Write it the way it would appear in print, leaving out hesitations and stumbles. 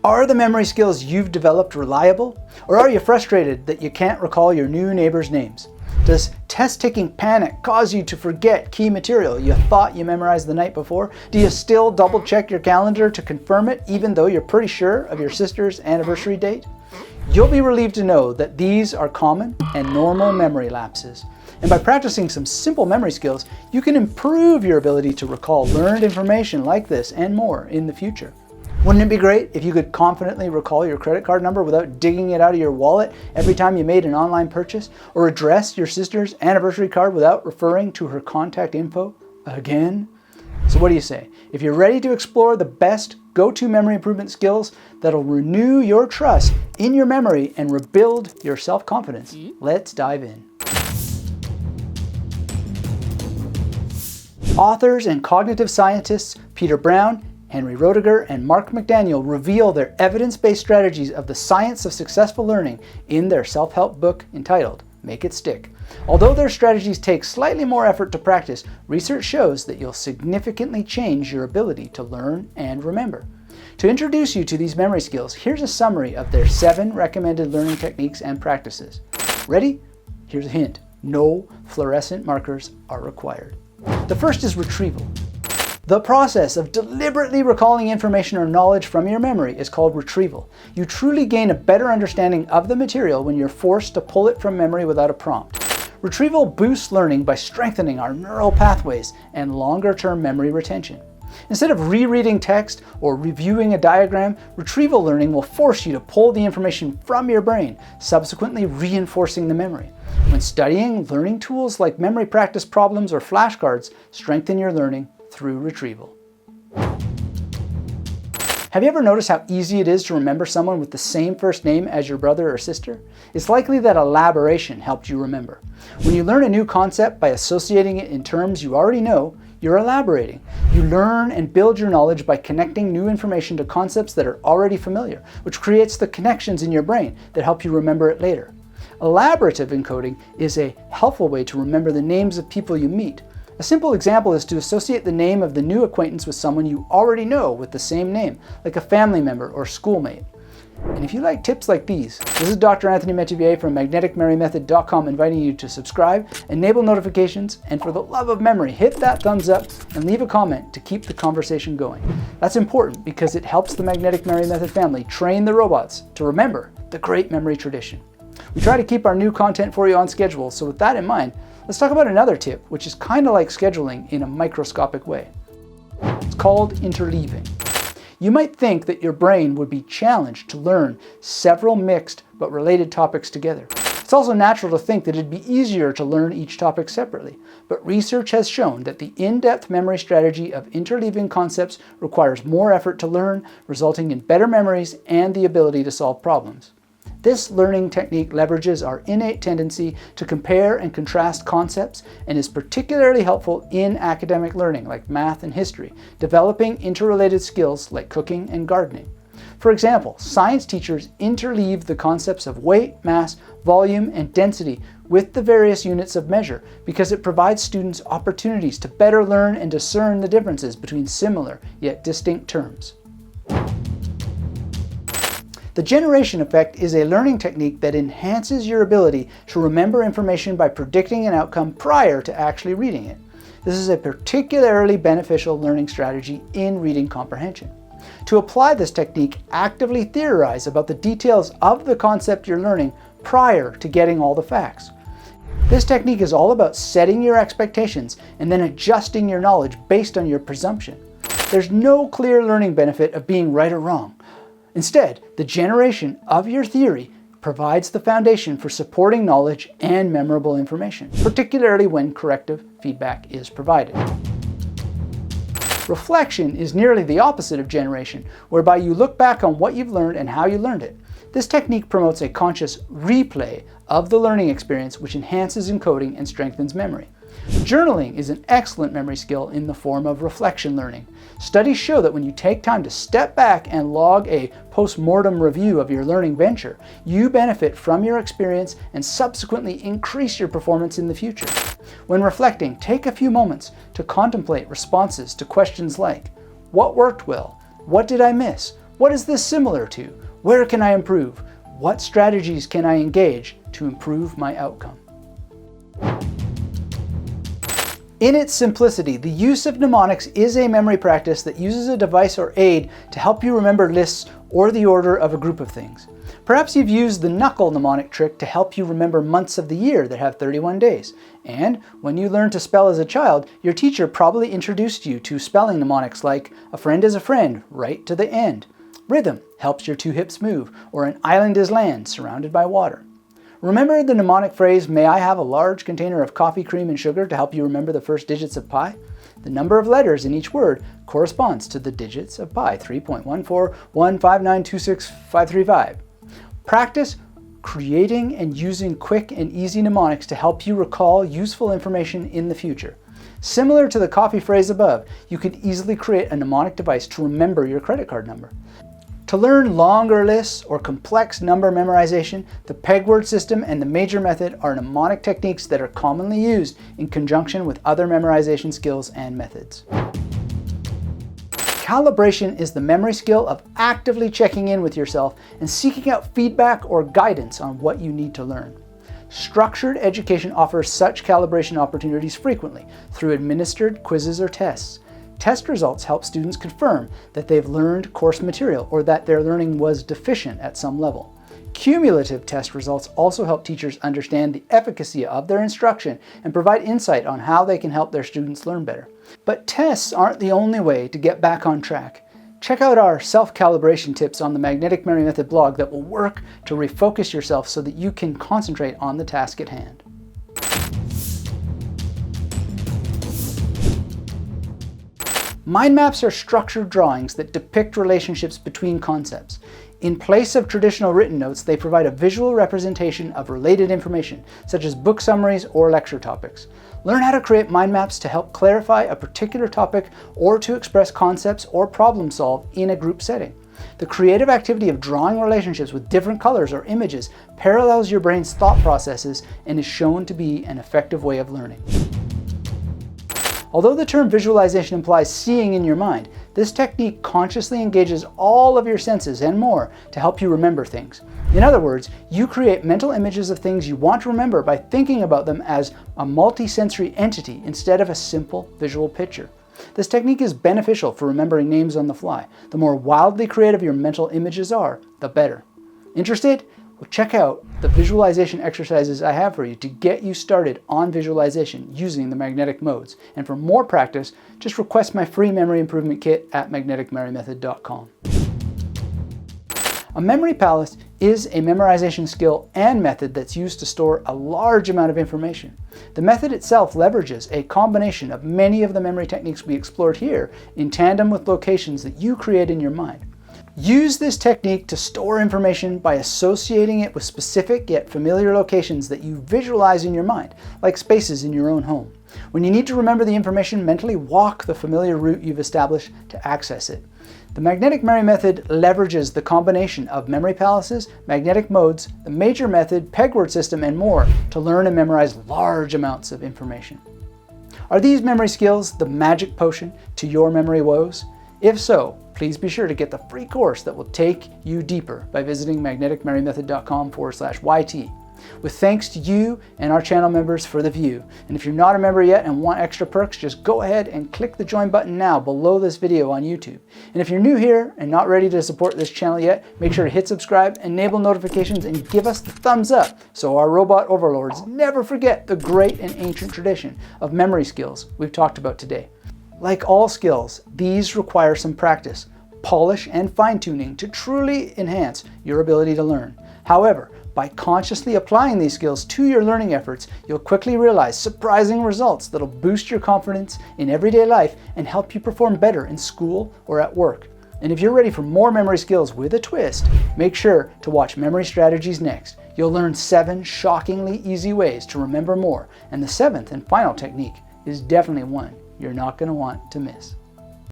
Are the memory skills you've developed reliable? Or are you frustrated that you can't recall your new neighbors' names? Does test-taking panic cause you to forget key material you thought you memorized the night before? Do you still double-check your calendar to confirm it even though you're pretty sure of your sister's anniversary date? You'll be relieved to know that these are common and normal memory lapses. And by practicing some simple memory skills, you can improve your ability to recall learned information like this and more in the future. Wouldn't it be great if you could confidently recall your credit card number without digging it out of your wallet every time you made an online purchase, or address your sister's anniversary card without referring to her contact info again? So what do you say? If you're ready to explore the best go-to memory improvement skills that'll renew your trust in your memory and rebuild your self-confidence, let's dive in. Authors and cognitive scientists Peter Brown, Henry Roediger, and Mark McDaniel reveal their evidence-based strategies of the science of successful learning in their self-help book entitled Make It Stick. Although their strategies take slightly more effort to practice, research shows that you'll significantly change your ability to learn and remember. To introduce you to these memory skills, here's a summary of their 7 recommended learning techniques and practices. Ready? Here's a hint. No fluorescent markers are required. The first is retrieval. The process of deliberately recalling information or knowledge from your memory is called retrieval. You truly gain a better understanding of the material when you're forced to pull it from memory without a prompt. Retrieval boosts learning by strengthening our neural pathways and longer-term memory retention. Instead of rereading text or reviewing a diagram, retrieval learning will force you to pull the information from your brain, subsequently reinforcing the memory. When studying, learning tools like memory practice problems or flashcards strengthen your learning through retrieval. Have you ever noticed how easy it is to remember someone with the same first name as your brother or sister? It's likely that elaboration helped you remember. When you learn a new concept by associating it in terms you already know, you're elaborating. You learn and build your knowledge by connecting new information to concepts that are already familiar, which creates the connections in your brain that help you remember it later. Elaborative encoding is a helpful way to remember the names of people you meet. A simple example is to associate the name of the new acquaintance with someone you already know with the same name, like a family member or schoolmate. And if you like tips like these, this is Dr. Anthony Metivier from magneticmerrymethod.com inviting you to subscribe, enable notifications, and for the love of memory, hit that thumbs up and leave a comment to keep the conversation going. That's important because it helps the Magnetic Memory Method family train the robots to remember the great memory tradition. We try to keep our new content for you on schedule, so with that in mind, let's talk about another tip, which is kind of like scheduling in a microscopic way. It's called interleaving. You might think that your brain would be challenged to learn several mixed but related topics together. It's also natural to think that it'd be easier to learn each topic separately, but research has shown that the in-depth memory strategy of interleaving concepts requires more effort to learn, resulting in better memories and the ability to solve problems. This learning technique leverages our innate tendency to compare and contrast concepts and is particularly helpful in academic learning like math and history, developing interrelated skills like cooking and gardening. For example, science teachers interleave the concepts of weight, mass, volume, and density with the various units of measure because it provides students opportunities to better learn and discern the differences between similar yet distinct terms. The generation effect is a learning technique that enhances your ability to remember information by predicting an outcome prior to actually reading it. This is a particularly beneficial learning strategy in reading comprehension. To apply this technique, actively theorize about the details of the concept you're learning prior to getting all the facts. This technique is all about setting your expectations and then adjusting your knowledge based on your presumption. There's no clear learning benefit of being right or wrong. Instead, the generation of your theory provides the foundation for supporting knowledge and memorable information, particularly when corrective feedback is provided. Reflection is nearly the opposite of generation, whereby you look back on what you've learned and how you learned it. This technique promotes a conscious replay of the learning experience, which enhances encoding and strengthens memory. Journaling is an excellent memory skill in the form of reflection learning. Studies show that when you take time to step back and log a post-mortem review of your learning venture, you benefit from your experience and subsequently increase your performance in the future. When reflecting, take a few moments to contemplate responses to questions like, what worked well? What did I miss? What is this similar to? Where can I improve? What strategies can I engage to improve my outcome? In its simplicity, the use of mnemonics is a memory practice that uses a device or aid to help you remember lists or the order of a group of things. Perhaps you've used the knuckle mnemonic trick to help you remember months of the year that have 31 days. And when you learned to spell as a child, your teacher probably introduced you to spelling mnemonics like a friend is a friend, right to the end. Rhythm helps your two hips move, or an island is land surrounded by water. Remember the mnemonic phrase, may I have a large container of coffee, cream, and sugar to help you remember the first digits of pi? The number of letters in each word corresponds to the digits of pi, 3.14159265535. Practice creating and using quick and easy mnemonics to help you recall useful information in the future. Similar to the coffee phrase above, you can easily create a mnemonic device to remember your credit card number. To learn longer lists or complex number memorization, the peg word system and the major method are mnemonic techniques that are commonly used in conjunction with other memorization skills and methods. Calibration is the memory skill of actively checking in with yourself and seeking out feedback or guidance on what you need to learn. Structured education offers such calibration opportunities frequently through administered quizzes or tests. Test results help students confirm that they've learned course material or that their learning was deficient at some level. Cumulative test results also help teachers understand the efficacy of their instruction and provide insight on how they can help their students learn better. But tests aren't the only way to get back on track. Check out our self-calibration tips on the Magnetic Memory Method blog that will work to refocus yourself so that you can concentrate on the task at hand. Mind maps are structured drawings that depict relationships between concepts. In place of traditional written notes, they provide a visual representation of related information, such as book summaries or lecture topics. Learn how to create mind maps to help clarify a particular topic or to express concepts or problem solve in a group setting. The creative activity of drawing relationships with different colors or images parallels your brain's thought processes and is shown to be an effective way of learning. Although the term visualization implies seeing in your mind, this technique consciously engages all of your senses and more to help you remember things. In other words, you create mental images of things you want to remember by thinking about them as a multi-sensory entity instead of a simple visual picture. This technique is beneficial for remembering names on the fly. The more wildly creative your mental images are, the better. Interested? Well, check out the visualization exercises I have for you to get you started on visualization using the magnetic modes. And for more practice, just request my free memory improvement kit at magneticmerrymethod.com. A memory palace is a memorization skill and method that's used to store a large amount of information. The method itself leverages a combination of many of the memory techniques we explored here in tandem with locations that you create in your mind. Use this technique to store information by associating it with specific yet familiar locations that you visualize in your mind, like spaces in your own home. When you need to remember the information, mentally walk the familiar route you've established to access it. The Magnetic Memory Method leverages the combination of memory palaces, magnetic modes, the major method, peg word system, and more to learn and memorize large amounts of information. Are these memory skills the magic potion to your memory woes? If so, please be sure to get the free course that will take you deeper by visiting magneticmerrymethod.com/YT. With thanks to you and our channel members for the view. And if you're not a member yet and want extra perks, just go ahead and click the join button now below this video on YouTube. And if you're new here and not ready to support this channel yet, make sure to hit subscribe, enable notifications, and give us the thumbs up so our robot overlords never forget the great and ancient tradition of memory skills we've talked about today. Like all skills, these require some practice, polish, and fine-tuning to truly enhance your ability to learn. However, by consciously applying these skills to your learning efforts, you'll quickly realize surprising results that'll boost your confidence in everyday life and help you perform better in school or at work. And if you're ready for more memory skills with a twist, make sure to watch Memory Strategies next. You'll learn 7 shockingly easy ways to remember more, and the 7th and final technique is definitely one you're not going to want to miss.